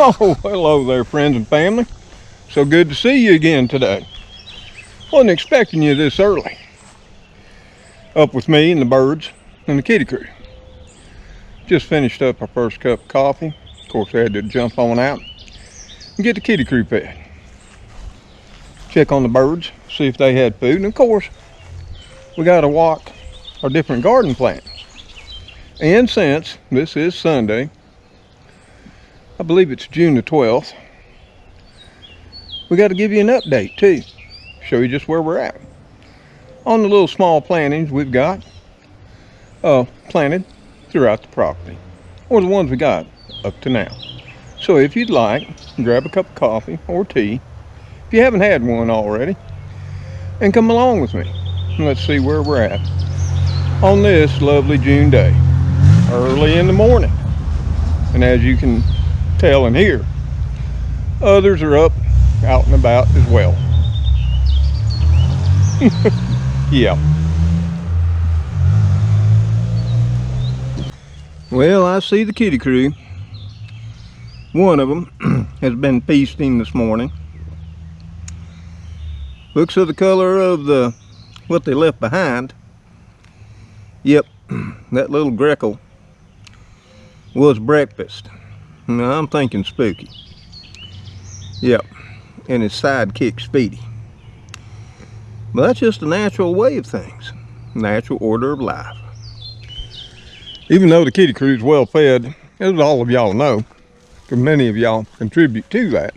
Oh, hello there, friends and family. So good to see you again today. Wasn't expecting you this early. Up with me and the birds and the kitty crew. Just finished up our first cup of coffee. Of course, I had to jump on out and get the kitty crew fed. Check on the birds, see if they had food. And of course, we got to walk our different garden plants. And since this is Sunday, I believe it's June the 12th, we got to give you an update too. Show you just where we're at. On the little small plantings we've got planted throughout the property. Or the ones we got up to now. So if you'd like, grab a cup of coffee or tea, if you haven't had one already, and come along with me. And let's see where we're at on this lovely June day. Early in the morning. And as you can tell and hear, others are up, out and about as well. Yeah. Well, I see the kitty crew. One of them has been feasting this morning. Looks of the color of what they left behind. Yep, that little Greckle was breakfast. Now I'm thinking Spooky. Yep, and his sidekick Speedy. But that's just a natural way of things, natural order of life. Even though the kitty crew's well fed, as all of y'all know, because many of y'all contribute to that,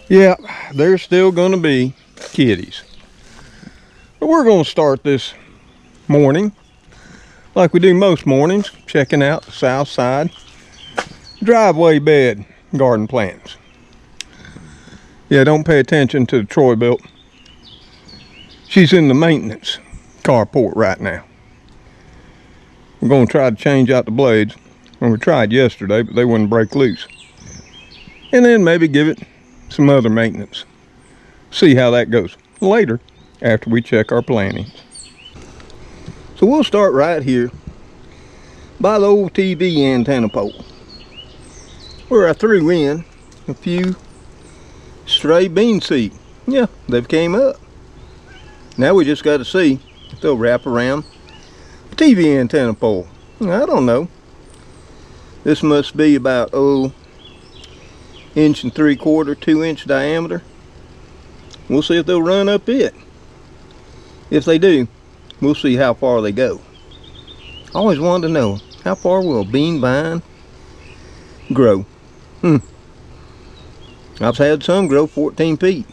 yeah, there's still going to be kitties. But we're going to start this morning like we do most mornings, checking out the south side driveway bed garden plants. Yeah, don't pay attention to the Troy built. She's in the maintenance carport right now. We're going to try to change out the blades. Well, we tried yesterday, but they wouldn't break loose. And then maybe give it some other maintenance. See how that goes later after we check our plantings. So we'll start right here by the old TV antenna pole, where I threw in a few stray bean seed. Yeah, they've came up. Now we just got to see if they'll wrap around the TV antenna pole. I don't know. This must be about 1 3/4 inch, 2 inch diameter. We'll see if they'll run up it. If they do, we'll see how far they go. I always wanted to know, how far will a bean vine grow? I've had some grow 14 feet.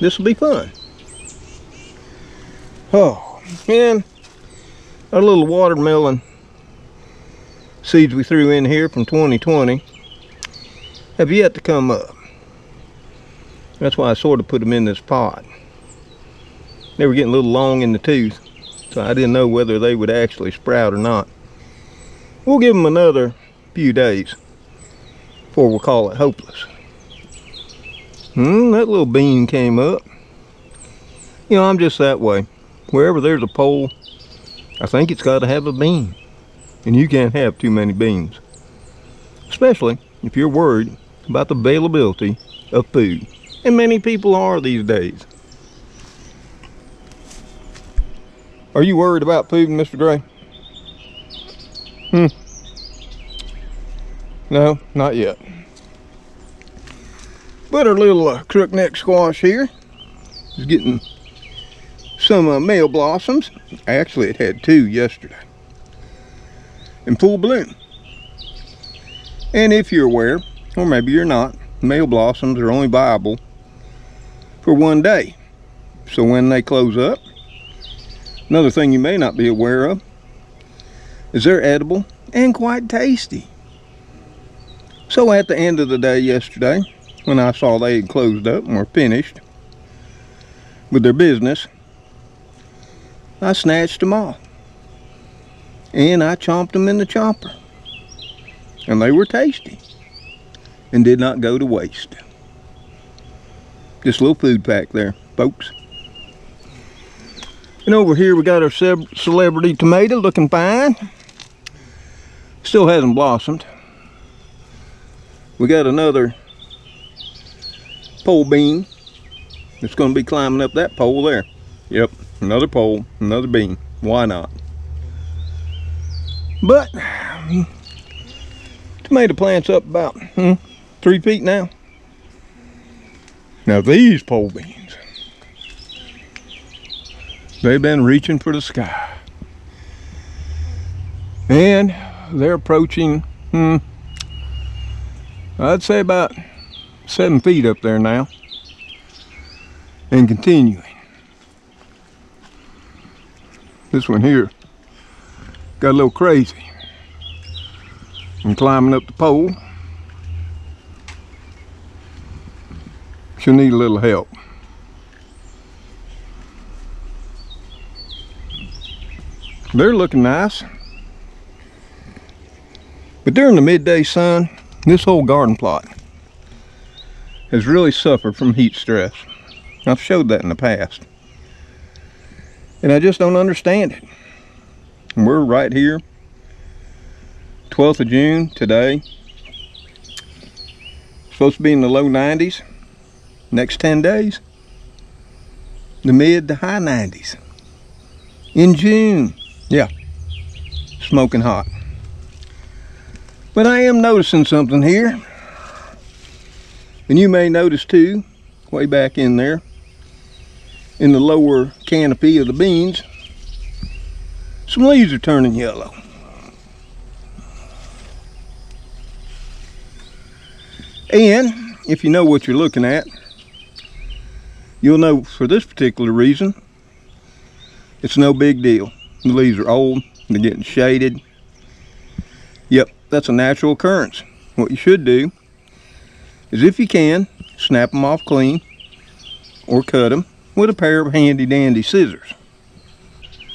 This will be fun. Oh, and our little watermelon seeds we threw in here from 2020 have yet to come up. That's why I sort of put them in this pot. They were getting a little long in the tooth, so I didn't know whether they would actually sprout or not. We'll give them another few days before we'll call it hopeless. That little bean came up. You know, I'm just that way. Wherever there's a pole, I think it's got to have a bean. And you can't have too many beans. Especially if you're worried about the availability of food. And many people are these days. Are you worried about food, Mr. Gray? No, not yet. But our little crookneck squash here is getting some male blossoms. Actually, it had 2 yesterday in full bloom. And if you're aware, or maybe you're not, male blossoms are only viable for 1 day. So when they close up, another thing you may not be aware of is they're edible and quite tasty. So at the end of the day yesterday, when I saw they had closed up and were finished with their business, I snatched them all. And I chomped them in the chomper. And they were tasty and did not go to waste. Just a little food pack there, folks. And over here we got our celebrity tomato looking fine. Still hasn't blossomed. We got another pole bean that's going to be climbing up that pole there. Yep, another pole, another bean. Why not? But tomato plant's up about 3 feet now. Now these pole beans, they've been reaching for the sky. And they're approaching, I'd say about 7 feet up there now. And continuing. This one here got a little crazy. I'm climbing up the pole. She'll need a little help. They're looking nice. But during the midday sun, this whole garden plot has really suffered from heat stress. I've showed that in the past. And I just don't understand it. And we're right here, 12th of June today. Supposed to be in the low 90s. Next 10 days, the mid to high 90s. In June, yeah, smoking hot. But I am noticing something here. And you may notice too, way back in there, in the lower canopy of the beans, some leaves are turning yellow. And if you know what you're looking at, you'll know for this particular reason, it's no big deal. The leaves are old, they're getting shaded. Yep, that's a natural occurrence. What you should do is, if you can, snap them off clean or cut them with a pair of handy dandy scissors.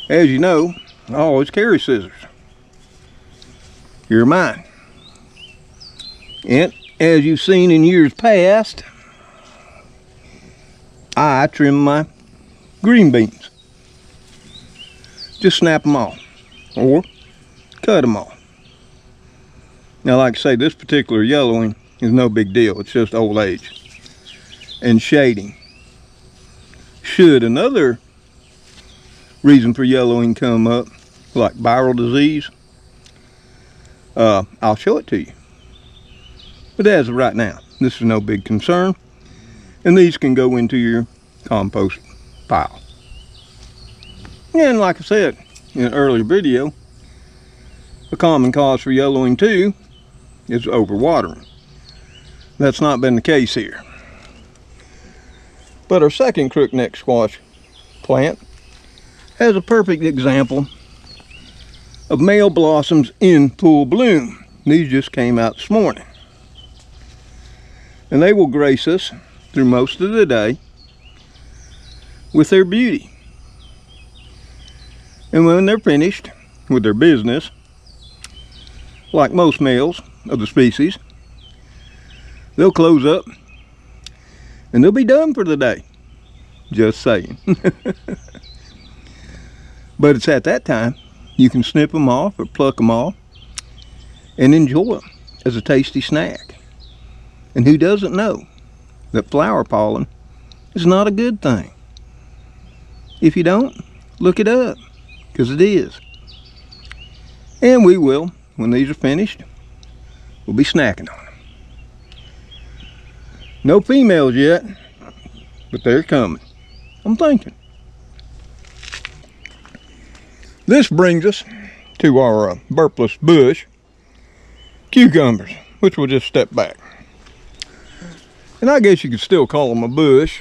As you know, I always carry scissors. Here are mine. And as you've seen in years past, I trim my green beans. Just snap them off or cut them off. Now, like I say, this particular yellowing is no big deal. It's just old age and shading. Should another reason for yellowing come up, like viral disease, I'll show it to you. But as of right now, this is no big concern. And these can go into your compost pile. And like I said in an earlier video, a common cause for yellowing too is overwatering. That's not been the case here. But our second crookneck squash plant has a perfect example of male blossoms in full bloom. These just came out this morning. And they will grace us through most of the day with their beauty. And when they're finished with their business, like most males of the species, they'll close up and they'll be done for the day. Just saying. But it's at that time you can snip them off or pluck them off and enjoy them as a tasty snack. And who doesn't know that flower pollen is not a good thing? If you don't, look it up, because it is. And we will, when these are finished, we'll be snacking on them. No females yet, but they're coming. I'm thinking. This brings us to our Burpless bush cucumbers, which we'll just step back. And I guess you could still call them a bush,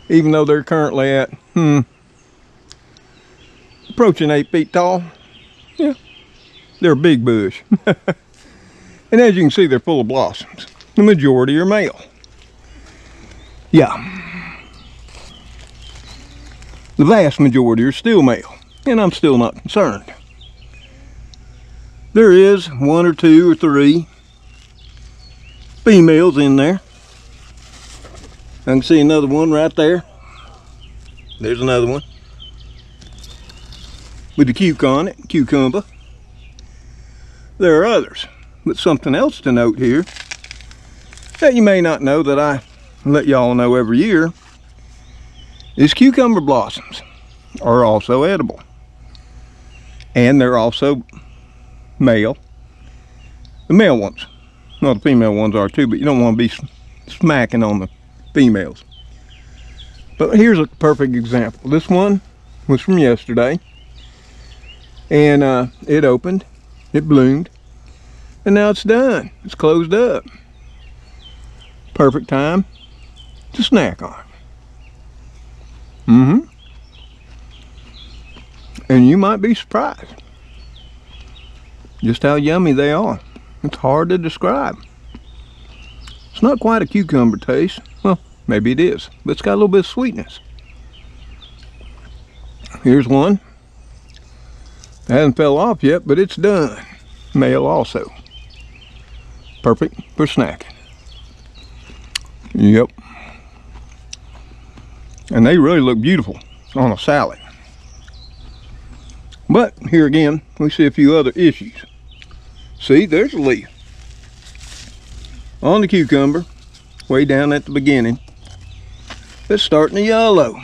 even though they're currently at approaching 8 feet tall. Yeah, they're a big bush. And as you can see, they're full of blossoms. The majority are male. Yeah. The vast majority are still male, and I'm still not concerned. There is 1 or 2 or 3 females in there. I can see another one right there. There's another one with the cucumber. There are others, But something else to note here that you may not know that I let y'all know every year is cucumber blossoms are also edible. And they're also male. The male ones. Well, the female ones are too, but you don't want to be smacking on the females. But here's a perfect example. This one was from yesterday. And it opened, it bloomed, and now it's done. It's closed up. Perfect time to snack on. And you might be surprised just how yummy they are. It's hard to describe. It's not quite a cucumber taste. Well, maybe it is, but it's got a little bit of sweetness. Here's one. It hasn't fell off yet, but it's done. Male also. Perfect for snacking. Yep. And they really look beautiful on a salad. But here again, we see a few other issues. See, there's a leaf on the cucumber, way down at the beginning. It's starting to yellow.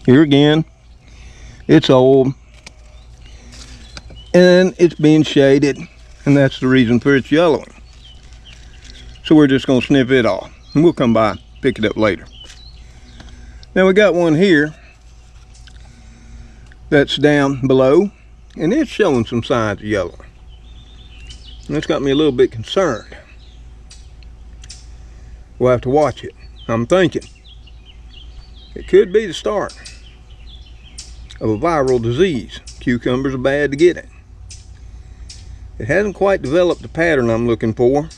Here again, it's old. And it's being shaded, and that's the reason for its yellowing. So we're just going to snip it off, and we'll come by, pick it up later. Now we got one here that's down below, and it's showing some signs of yellowing. And that's got me a little bit concerned. We'll have to watch it. I'm thinking it could be the start of a viral disease. Cucumbers are bad to get in. It hasn't quite developed the pattern I'm looking for.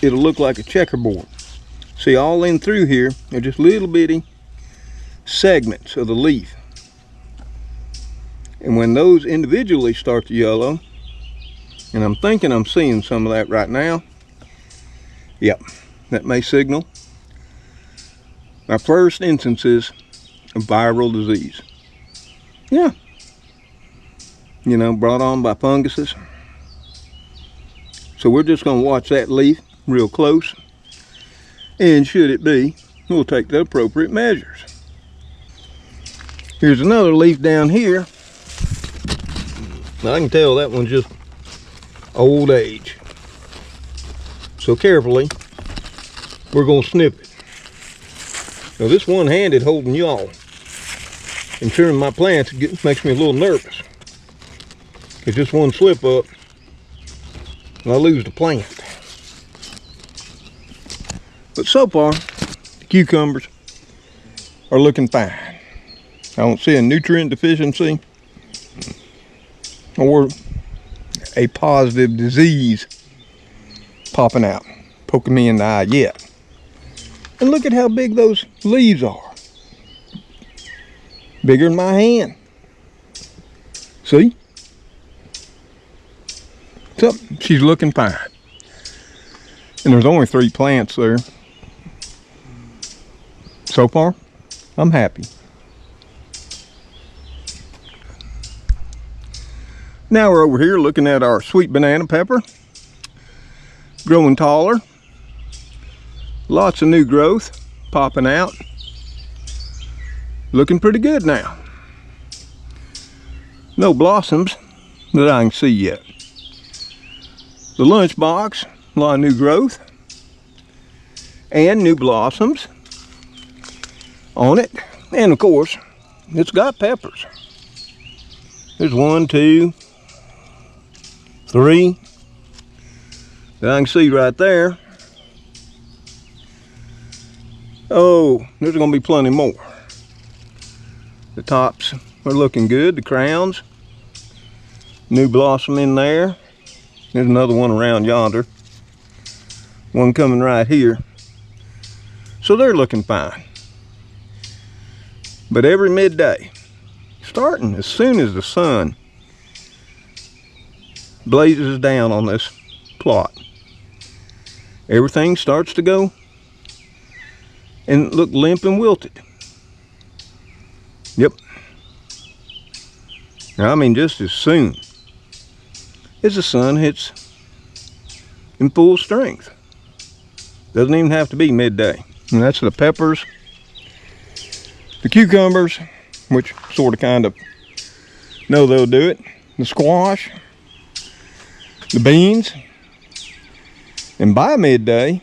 It'll look like a checkerboard. See, all in through here are just little bitty segments of the leaf. And when those individually start to yellow, and I'm thinking I'm seeing some of that right now, yep, that may signal my first instances of viral disease. Yeah. You know, brought on by funguses. So we're just going to watch that leaf real close. And should it be, we'll take the appropriate measures. Here's another leaf down here. I can tell that one's just old age. So carefully, we're going to snip it. Now this one-handed holding y'all and trimming my plants makes me a little nervous. Because just one slip up and I lose the plant. But so far, the cucumbers are looking fine. I don't see a nutrient deficiency or a positive disease popping out, poking me in the eye yet. And look at how big those leaves are. Bigger than my hand. See? So, she's looking fine. And there's only 3 plants there. So far, I'm happy. Now we're over here looking at our sweet banana pepper. Growing taller. Lots of new growth popping out. Looking pretty good now. No blossoms that I can see yet. The lunchbox, a lot of new growth. And new blossoms on it. And of course, it's got peppers. There's 1, 2, 3 that I can see right there. Oh, there's going to be plenty more. The tops are looking good, the crowns. New blossom in there. There's another one around yonder. One coming right here. So they're looking fine. But every midday, starting as soon as the sun blazes down on this plot, everything starts to go and look limp and wilted. Yep. I mean, just as soon is the sun hits in full strength. Doesn't even have to be midday. And that's the peppers, the cucumbers, which sort of kind of know they'll do it, the squash, the beans, and by midday,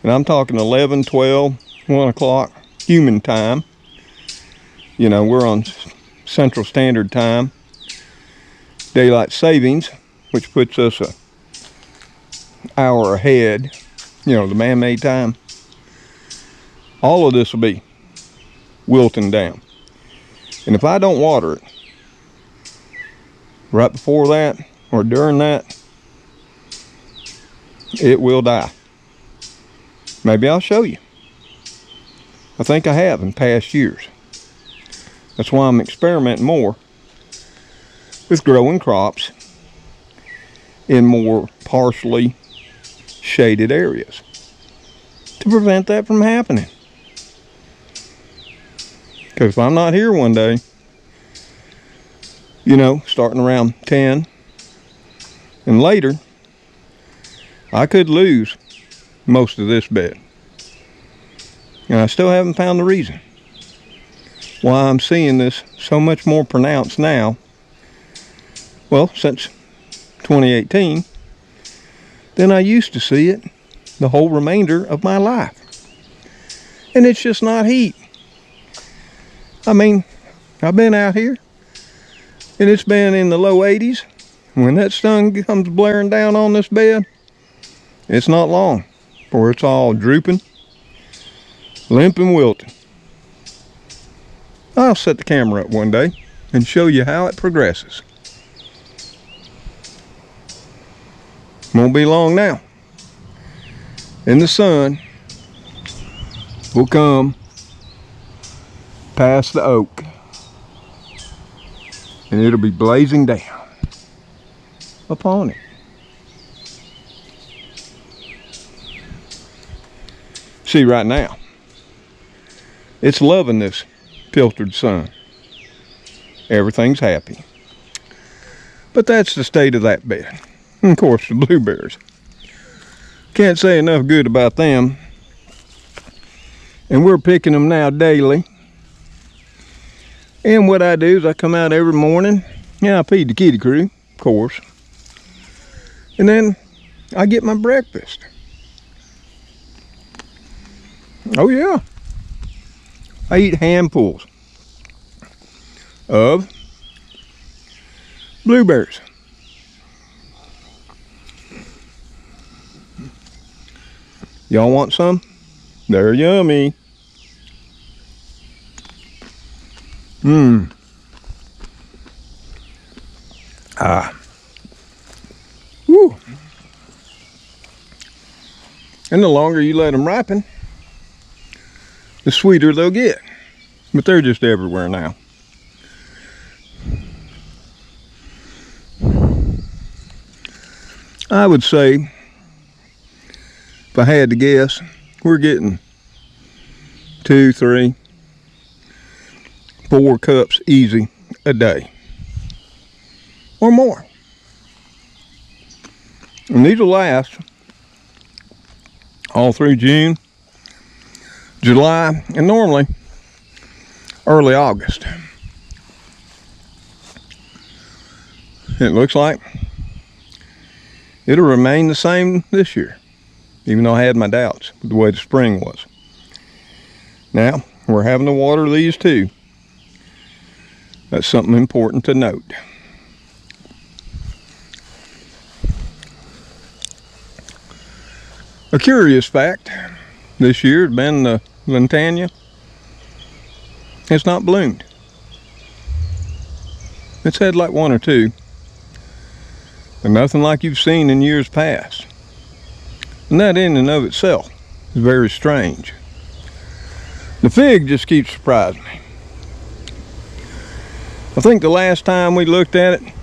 and I'm talking 11, 12, 1 o'clock human time, you know, we're on Central Standard Time, daylight savings, which puts us an hour ahead, you know, the man-made time. All of this will be wilting down. And if I don't water it right before that or during that, it will die. Maybe I'll show you. I think I have in past years. That's why I'm experimenting more with growing crops in more partially shaded areas to prevent that from happening. Because if I'm not here one day, you know, starting around 10 and later, I could lose most of this bed. And I still haven't found the reason why I'm seeing this so much more pronounced now, well, since 2018, than I used to see it the whole remainder of my life. And it's just not heat. I mean, I've been out here and it's been in the low 80s. When that sun comes blaring down on this bed, it's not long before it's all drooping, limp and wilting. I'll set the camera up one day and show you how it progresses. Won't be long now. And the sun will come past the oak and it'll be blazing down upon it. See, right now, it's loving this filtered sun. Everything's happy. But that's the state of that bed. And of course, the blueberries. Can't say enough good about them. And we're picking them now daily. And what I do is I come out every morning. Yeah, I feed the kitty crew, of course. And then I get my breakfast. Oh yeah. I eat handfuls of blueberries. Y'all want some? They're yummy. Woo. And the longer you let them ripen, the sweeter they'll get. But they're just everywhere now. I would say, if I had to guess, we're getting 2, 3, 4 cups easy a day. Or more. And these will last all through June, July, and normally early August. It looks like it'll remain the same this year, even though I had my doubts with the way the spring was. Now, we're having to water these too. That's something important to note. A curious fact this year has been the lantana. It's not bloomed. It's had like 1 or 2, but nothing like you've seen in years past. And that in and of itself is very strange. The fig just keeps surprising me. I think the last time we looked at it,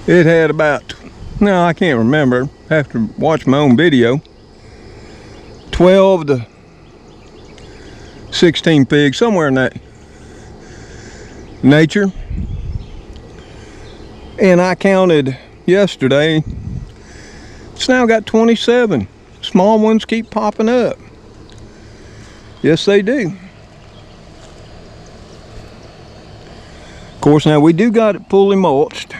it had about, no, I can't remember, I have to watch my own video, 12 to 16 figs, somewhere in that nature. And I counted yesterday, it's now got 27. Small ones keep popping up. Yes, they do. Of course, now we do got it fully mulched.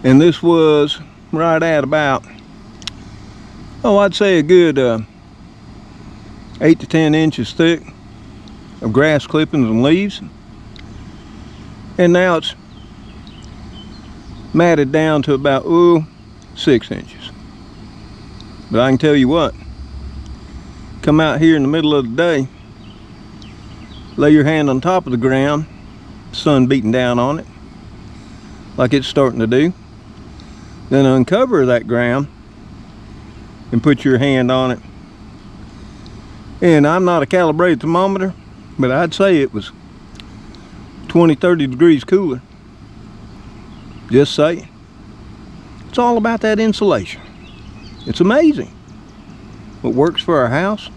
And this was right at about, oh, I'd say a good 8 to 10 inches thick of grass clippings and leaves. And now it's matted down to about 6 inches. But I can tell you what, come out here in the middle of the day, lay your hand on top of the ground, sun beating down on it like it's starting to do, then uncover that ground and put your hand on it. And I'm not a calibrated thermometer, but I'd say it was 20-30 degrees cooler. Just saying. It's all about that insulation. It's amazing. What works for our house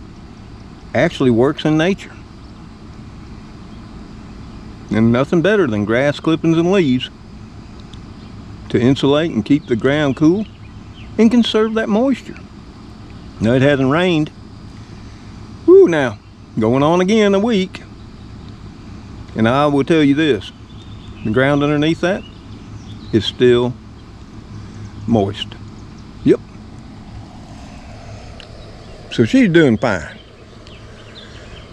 actually works in nature. And nothing better than grass clippings and leaves to insulate and keep the ground cool and conserve that moisture. Now, it hasn't rained. Woo, now, going on again a week. And I will tell you this, the ground underneath that is still moist. Yep. So she's doing fine.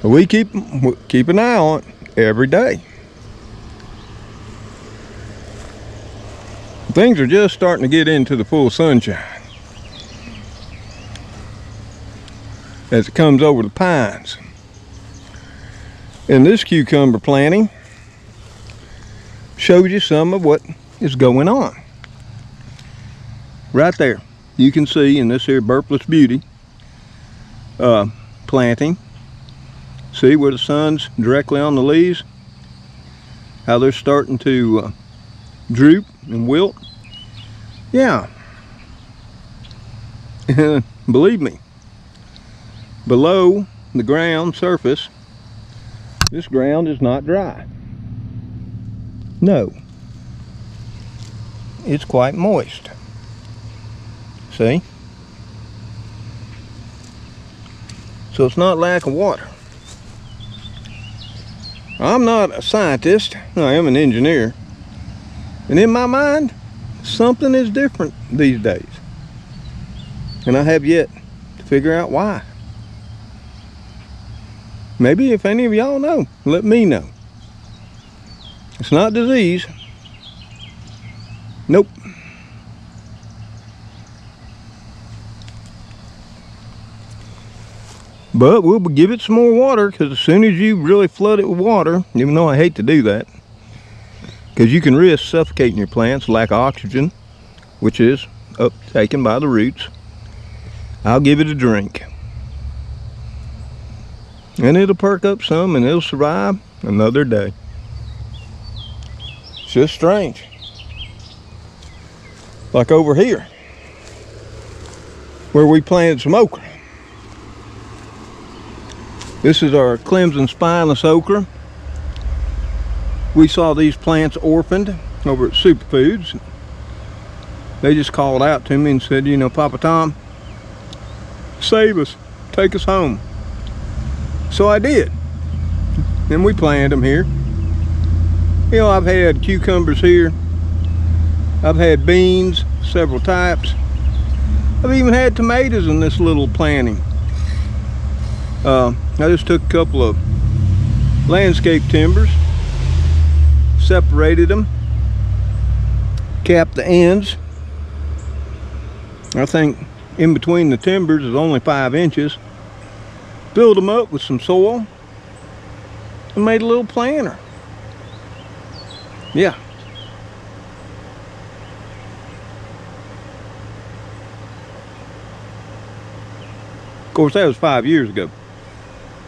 But we keep an eye on it every day. Things are just starting to get into the full sunshine as it comes over the pines. And this cucumber planting shows you some of what is going on. Right there, you can see in this here Burpless Beauty planting, see where the sun's directly on the leaves, how they're starting to droop and wilt. Yeah. Believe me, below the ground surface, this ground is not dry. No. It's quite moist. See? So it's not lack of water. I'm not a scientist, I am an engineer. And in my mind, something is different these days. And I have yet to figure out why. Maybe if any of y'all know, let me know. It's not disease. Nope. But we'll give it some more water, because as soon as you really flood it with water, even though I hate to do that, because you can risk suffocating your plants, lack of oxygen, which is uptaken by the roots, I'll give it a drink. And it'll perk up some and it'll survive another day. It's just strange. Like over here, where we planted some okra. This is our Clemson Spineless okra. We saw these plants orphaned over at Superfoods. They just called out to me and said, you know, Papa Tom, save us, take us home. So I did. And we planted them here. You know, I've had cucumbers here. I've had beans, several types. I've even had tomatoes in this little planting. I just took a couple of landscape timbers, separated them, capped the ends. I think in between the timbers is only 5 inches. Filled them up with some soil and made a little planter. Yeah. Of course, that was 5 years ago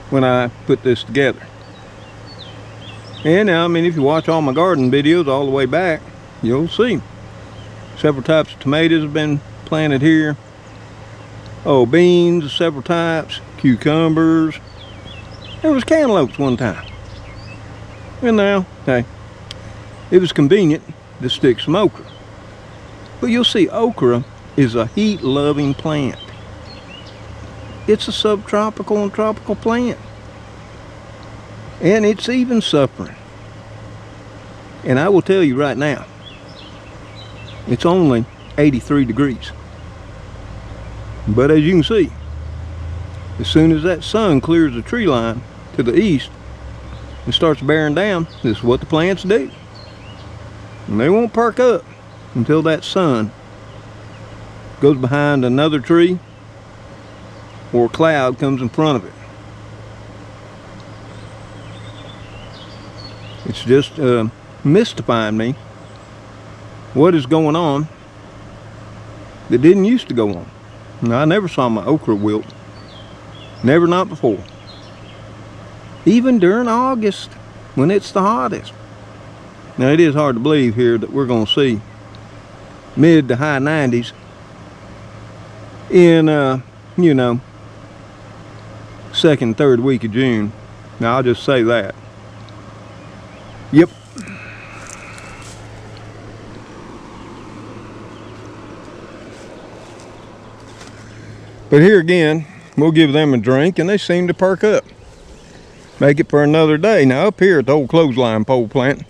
when I put this together. And now, I mean, if you watch all my garden videos all the way back, you'll see several types of tomatoes have been planted here. Oh, beans, several types, cucumbers. There was cantaloupes one time. And now, hey, it was convenient to stick some okra. But you'll see okra is a heat-loving plant. It's a subtropical and tropical plant. And it's even suffering. And I will tell you right now, it's only 83 degrees. But as you can see, as soon as that sun clears the tree line to the east and starts bearing down, this is what the plants do. And they won't perk up until that sun goes behind another tree or a cloud comes in front of it. It's just mystifying me what is going on that didn't used to go on. Now, I never saw my okra wilt. Never, not before. Even during August, when it's the hottest. Now, it is hard to believe here that we're going to see mid to high 90s in, you know, second, third week of June. Now, I'll just say that. Yep. But here again, we'll give them a drink and they seem to perk up. Make it for another day. Now up here at the old clothesline pole plant,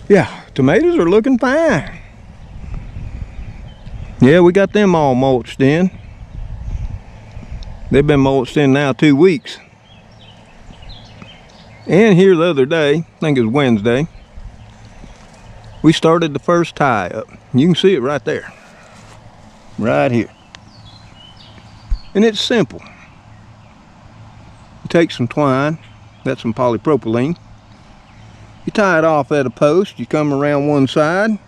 yeah, tomatoes are looking fine. Yeah, we got them all mulched in. They've been mulched in now 2 weeks. And here the other day, I think it was Wednesday, we started the first tie up. You can see it right there. Right here. And it's simple. You take some twine, that's some polypropylene. You tie it off at a post, you come around one side.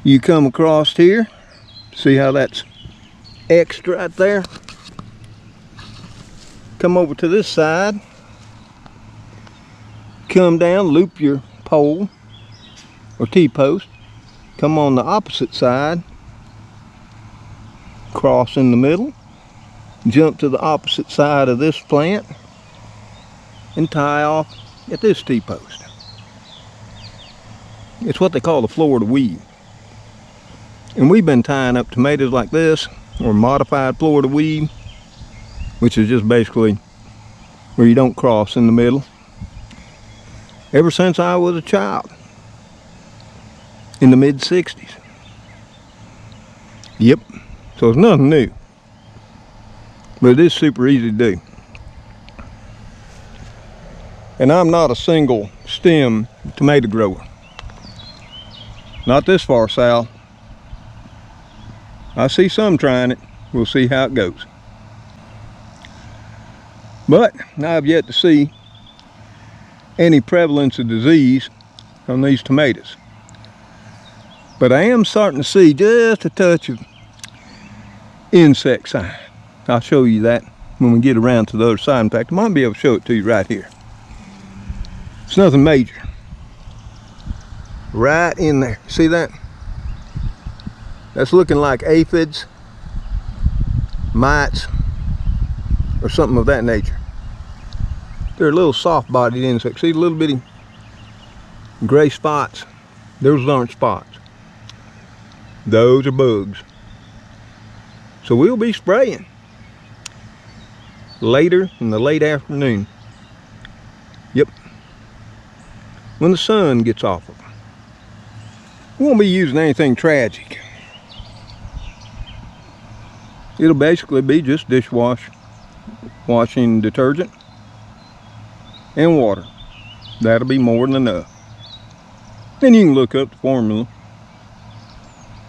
You come across here. See how that's X'd right there? Come over to this side. Come down, loop your pole or T-post. Come on the opposite side. Cross in the middle, jump to the opposite side of this plant and tie off at this T-post. It's what they call the Florida weave. And we've been tying up tomatoes like this, or modified Florida weave, which is just basically where you don't cross in the middle, ever since I was a child in the mid-60s. Yep. So it's nothing new, but it is super easy to do. And I'm not a single stem tomato grower. Not this far south. I see some trying it. We'll see how it goes. But I've yet to see any prevalence of disease on these tomatoes. But I am starting to see just a touch of insect sign. I'll show you that when we get around to the other side. In fact, I might be able to show it to you right here. It's nothing major. Right in there. See that? That's looking like aphids, mites, or something of that nature. They're little soft-bodied insects. See the little bitty gray spots? Those aren't spots. Those are bugs. So we'll be spraying later in the late afternoon. Yep. When the sun gets off of them. We won't be using anything tragic. It'll basically be just washing detergent and water. That'll be more than enough. Then you can look up the formula.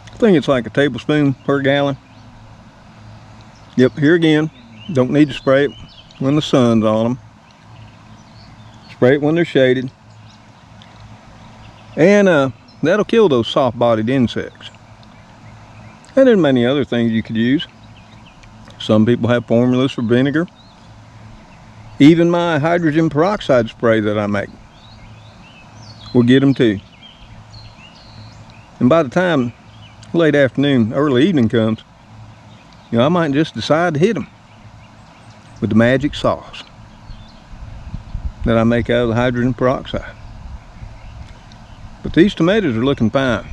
I think it's like a tablespoon per gallon. Yep, here again, don't need to spray it when the sun's on them. Spray it when they're shaded. And that'll kill those soft-bodied insects. And there's many other things you could use. Some people have formulas for vinegar. Even my hydrogen peroxide spray that I make will get them too. And by the time late afternoon, early evening comes, you know, I might just decide to hit them with the magic sauce that I make out of the hydrogen peroxide. But these tomatoes are looking fine.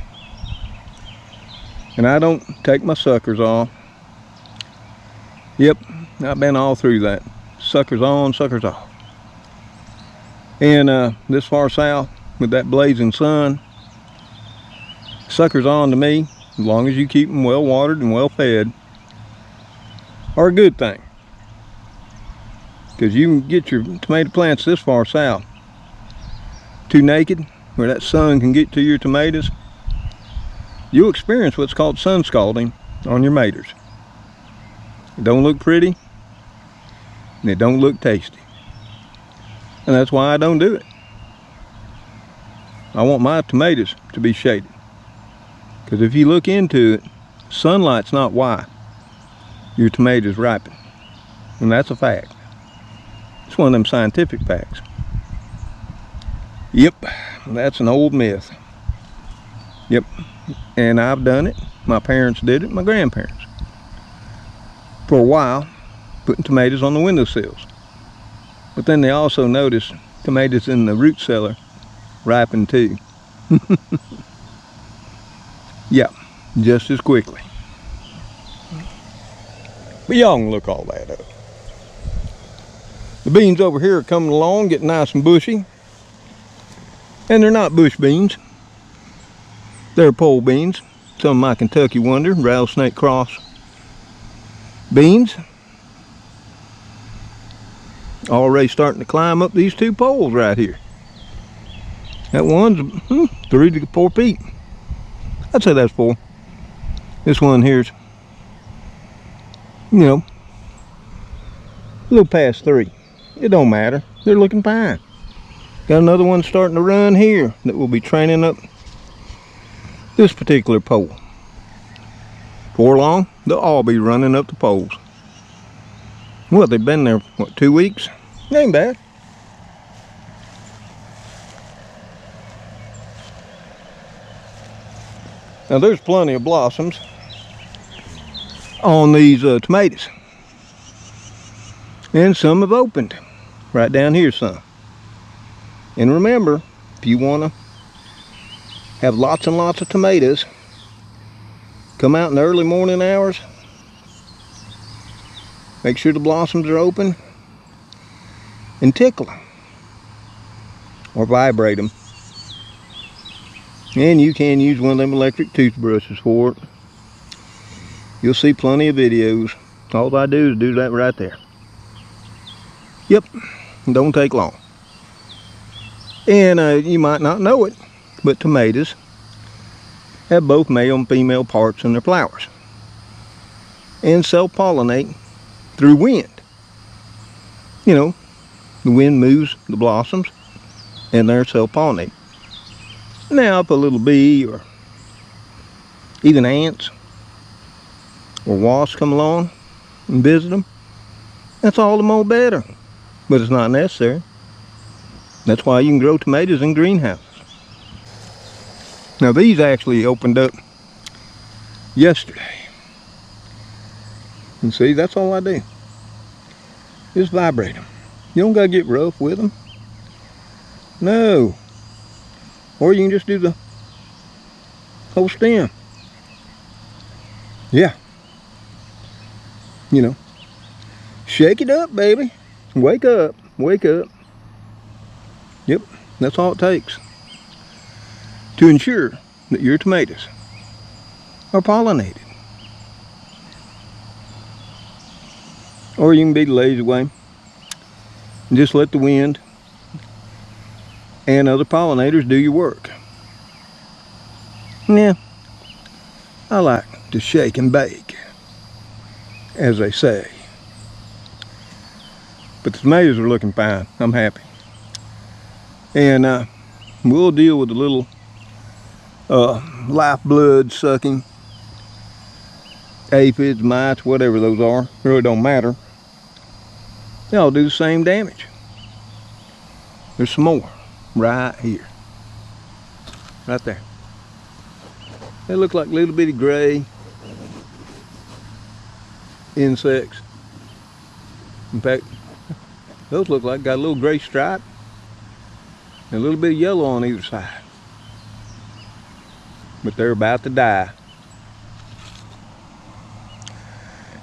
And I don't take my suckers off. Yep, I've been all through that. Suckers on, suckers off. And this far south, with that blazing sun, suckers on to me, as long as you keep them well watered and well fed, are a good thing. Because you can get your tomato plants this far south too naked, where that sun can get to your tomatoes, you'll experience what's called sun scalding on your maters. It don't look pretty, and it don't look tasty. And that's why I don't do it. I want my tomatoes to be shaded. Because if you look into it, sunlight's not why your tomatoes ripen. And that's a fact. It's one of them scientific facts. Yep, that's an old myth. Yep, and I've done it. My parents did it, my grandparents. For a while, putting tomatoes on the windowsills. But then they also noticed tomatoes in the root cellar ripen too. Yeah, just as quickly. But y'all can look all that up. The beans over here are coming along, getting nice and bushy. And they're not bush beans. They're pole beans. Some of my Kentucky Wonder, rattlesnake cross beans. Already starting to climb up these two poles right here. That one's 3 to 4 feet. I'd say that's 4. This one here's, you know, a little past 3. It don't matter. They're looking fine. Got another one starting to run here that will be training up this particular pole. Before long, they'll all be running up the poles. Well, they've been there, what, 2 weeks? Ain't bad. Now there's plenty of blossoms on these tomatoes. And some have opened. Right down here some. And remember, if you want to have lots and lots of tomatoes, come out in the early morning hours. Make sure the blossoms are open. And tickle them. Or vibrate them. And you can use one of them electric toothbrushes for it. You'll see plenty of videos. All I do is do that right there. Yep, don't take long. And you might not know it, but tomatoes have both male and female parts in their flowers. And self-pollinate through wind. You know, the wind moves the blossoms and they're self-pollinating. Now if a little bee or even ants or wasps come along and visit them, that's all the more better. But it's not necessary. That's why you can grow tomatoes in greenhouses. Now these actually opened up yesterday. And see, that's all I do. Just vibrate them. You don't gotta get rough with them. No. Or you can just do the whole stem. Yeah. You know. Shake it up, baby. Wake up. Wake up. Yep. That's all it takes to ensure that your tomatoes are pollinated. Or you can be the lazy way and just let the wind and other pollinators do your work. Yeah, I like to shake and bake, as they say. But the tomatoes are looking fine. I'm happy. And we'll deal with a little lifeblood sucking aphids, mites, whatever those are. It really don't matter. They all do the same damage. There's some more right here. Right there. They look like little bitty gray insects. In fact, those look like got a little gray stripe and a little bit of yellow on either side. but they're about to die.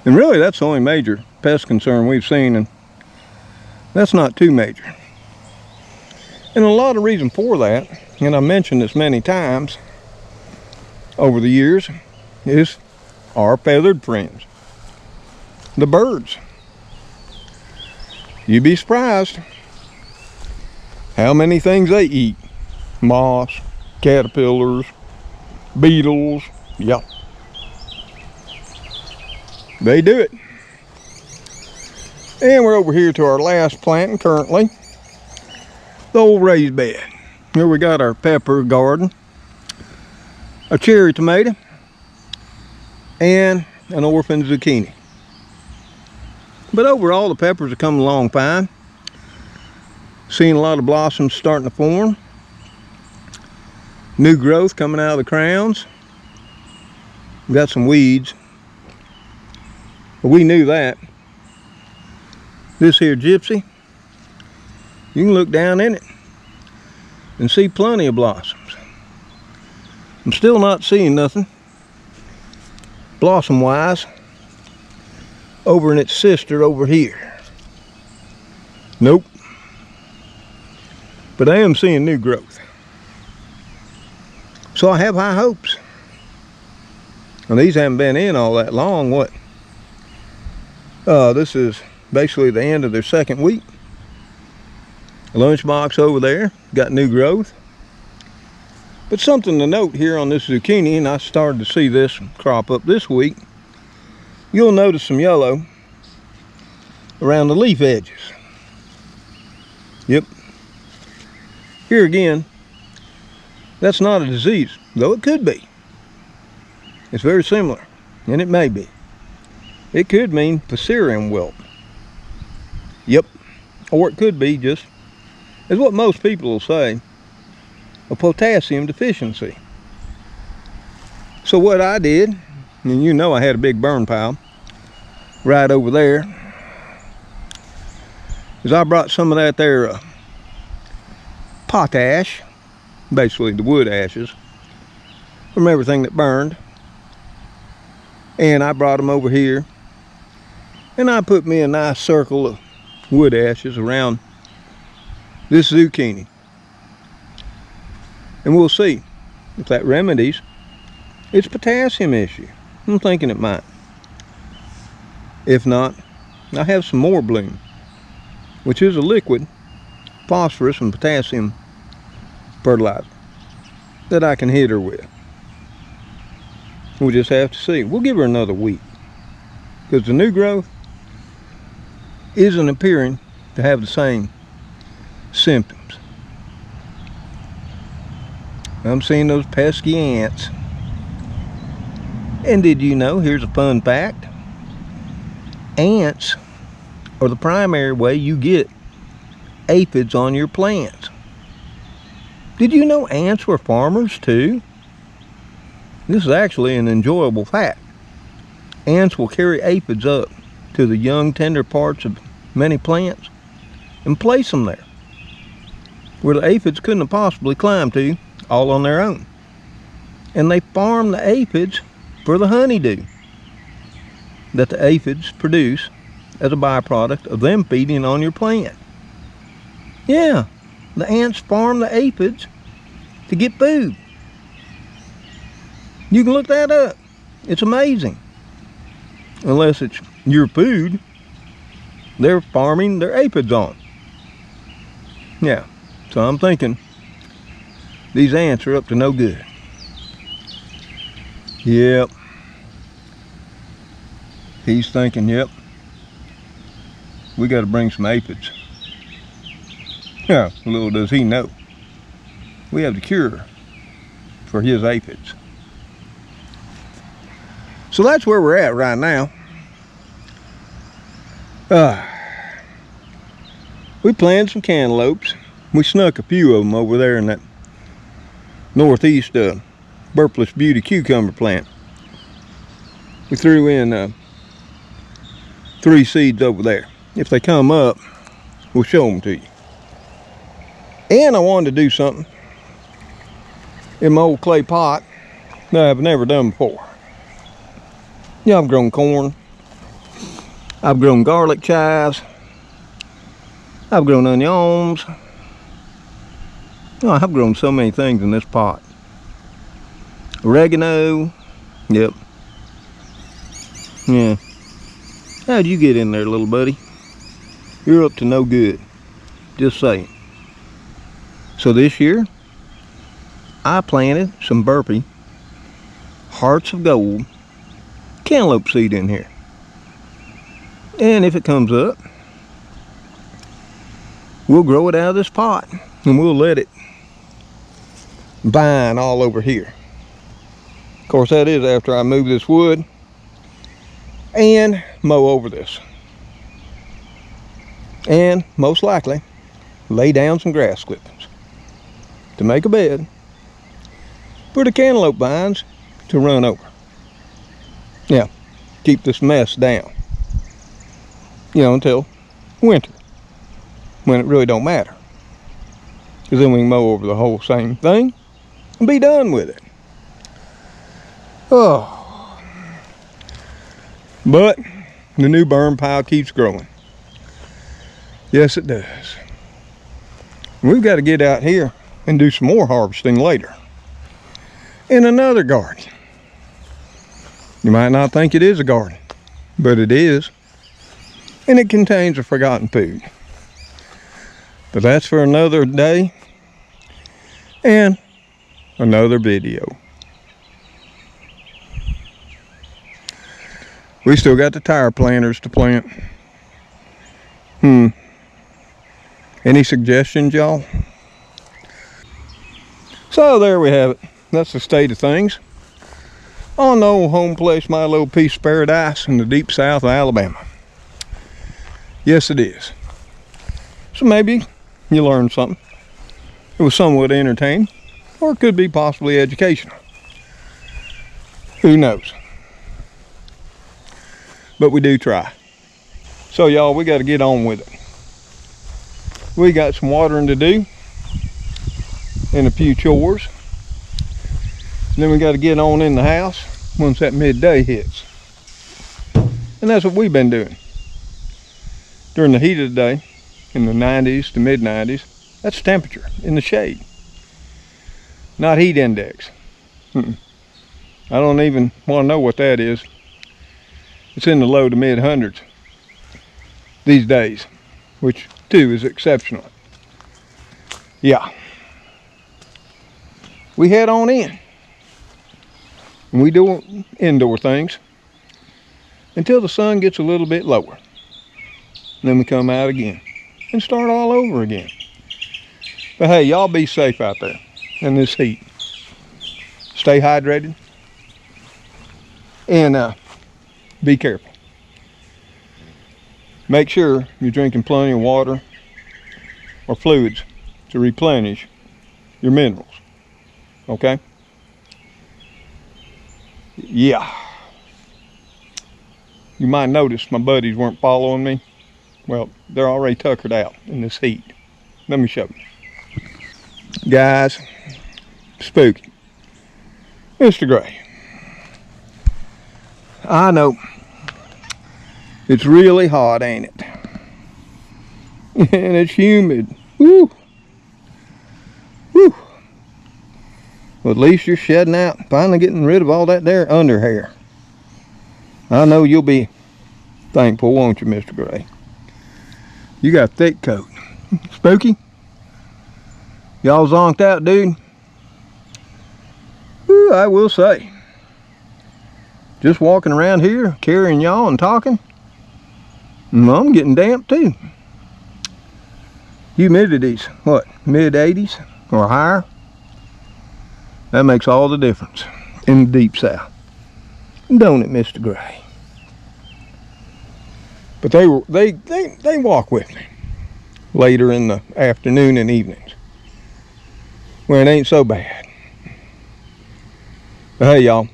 And really, that's the only major pest concern we've seen, and that's not too major. And a lot of reason for that, and I mentioned this many times over the years, is our feathered friends, the birds. You'd be surprised how many things they eat. Moths, caterpillars, beetles, yeah. They do it. And we're over here to our last planting currently, the old raised bed. Here we got our pepper garden, a cherry tomato, and an orphan zucchini. But overall, the peppers are coming along fine. Seeing a lot of blossoms starting to form. New growth coming out of the crowns. We got some weeds. But we knew that. This here gypsy, you can look down in it and see plenty of blossoms. I'm still not seeing nothing blossom wise over in its sister over here. Nope. But I am seeing new growth. So I have high hopes. And these haven't been in all that long. What? This is basically the end of their second week. The lunchbox over there got new growth. But something to note here on this zucchini, and I started to see this crop up this week, you'll notice some yellow around the leaf edges. Yep. Here again, that's not a disease, though it could be. It's very similar, and it may be. It could mean Fusarium wilt. Yep. Or it could be just, as what most people will say, a potassium deficiency. So what I did, and you know I had a big burn pile right over there, is I brought some of that there potash, basically the wood ashes, from everything that burned, and I brought them over here, and I put me a nice circle of wood ashes around this zucchini. And we'll see if that remedies its potassium issue. I'm thinking it might. If not, I have some more bloom, which is a liquid phosphorus and potassium fertilizer that I can hit her with. We'll just have to see. We'll give her another week, because the new growth isn't appearing to have the same symptoms. I'm seeing those pesky ants. And did you know, here's a fun fact, ants are the primary way you get aphids on your plants. Did you know ants were farmers too? This is actually an enjoyable fact. Ants will carry aphids up to the young tender parts of many plants and place them there, where the aphids couldn't have possibly climbed to all on their own. And they farm the aphids for the honeydew that the aphids produce as a byproduct of them feeding on your plant. Yeah, the ants farm the aphids to get food. You can look that up. It's amazing. Unless it's your food they're farming their aphids on. Yeah, so I'm thinking these ants are up to no good. Yep. He's thinking, yep, we got to bring some aphids. Yeah, little does he know, we have the cure for his aphids. So that's where we're at right now. We planted some cantaloupes. We snuck a few of them over there in that northeast Burpless Beauty cucumber plant. We threw in 3 seeds over there. If they come up, we'll show them to you. And I wanted to do something in my old clay pot that I've never done before. Yeah, I've grown corn. I've grown garlic chives. I've grown onions. Oh, I've grown so many things in this pot. Oregano. Yep. Yeah. How'd you get in there, little buddy? You're up to no good. Just saying. So this year, I planted some Burpee Hearts of Gold cantaloupe seed in here. And if it comes up, we'll grow it out of this pot and we'll let it vine all over here. Of course, that is after I move this wood and mow over this. And most likely lay down some grass clippings to make a bed for the cantaloupe vines to run over. Yeah, keep this mess down, you know, until winter, when it really don't matter, because then we can mow over the whole same thing and be done with it. Oh, but the new burn pile keeps growing. Yes, it does. We've got to get out here and do some more harvesting later in another garden. You might not think it is a garden, but it is. And it contains a forgotten food. But that's for another day and another video. We still got the tire planters to plant. Any suggestions, y'all? So there we have it. That's the state of things on the old home place, my little piece of paradise in the deep south of Alabama. Yes, it is. So maybe you learned something. It was somewhat entertaining, or it could be possibly educational. Who knows? But we do try. So y'all, we got to get on with it. We got some watering to do and a few chores. Then we got to get on in the house once that midday hits. And that's what we've been doing. During the heat of the day, in the 90s to mid 90s, that's temperature in the shade. Not heat index. I don't even want to know what that is. It's in the low to mid hundreds these days, which too is exceptional. Yeah. We head on in. And we do indoor things until the sun gets a little bit lower. And then we come out again and start all over again. But hey, y'all be safe out there in this heat. Stay hydrated and be careful. Make sure you're drinking plenty of water or fluids to replenish your minerals. Okay? Yeah. You might notice my buddies weren't following me. Well, they're already tuckered out in this heat. Let me show you. Guys, spooky. Mr. Gray. I know. It's really hot, ain't it? And it's humid. Woo. Woo. Well, at least you're shedding out, finally getting rid of all that there under hair. I know you'll be thankful, won't you, Mr. Gray? You got a thick coat. Spooky? Y'all zonked out, dude? Woo, I will say. Just walking around here, carrying y'all and talking, I'm getting damp too. Humidity's, what, mid-80s or higher? That makes all the difference in the deep south. Don't it, Mr. Gray? But they walk with me later in the afternoon and evenings where it ain't so bad. But hey, y'all,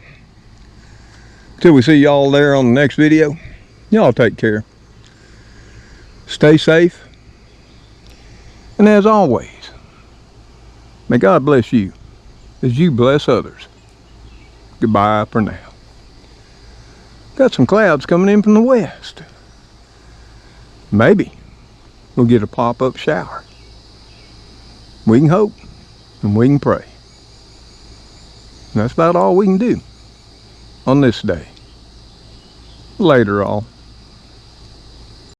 till we see y'all there on the next video, y'all take care. Stay safe. And as always, may God bless you as you bless others. goodbye for now. Got some clouds coming in from the west. Maybe we'll get a pop-up shower. We can hope and we can pray. And that's about all we can do on this day. Later, all.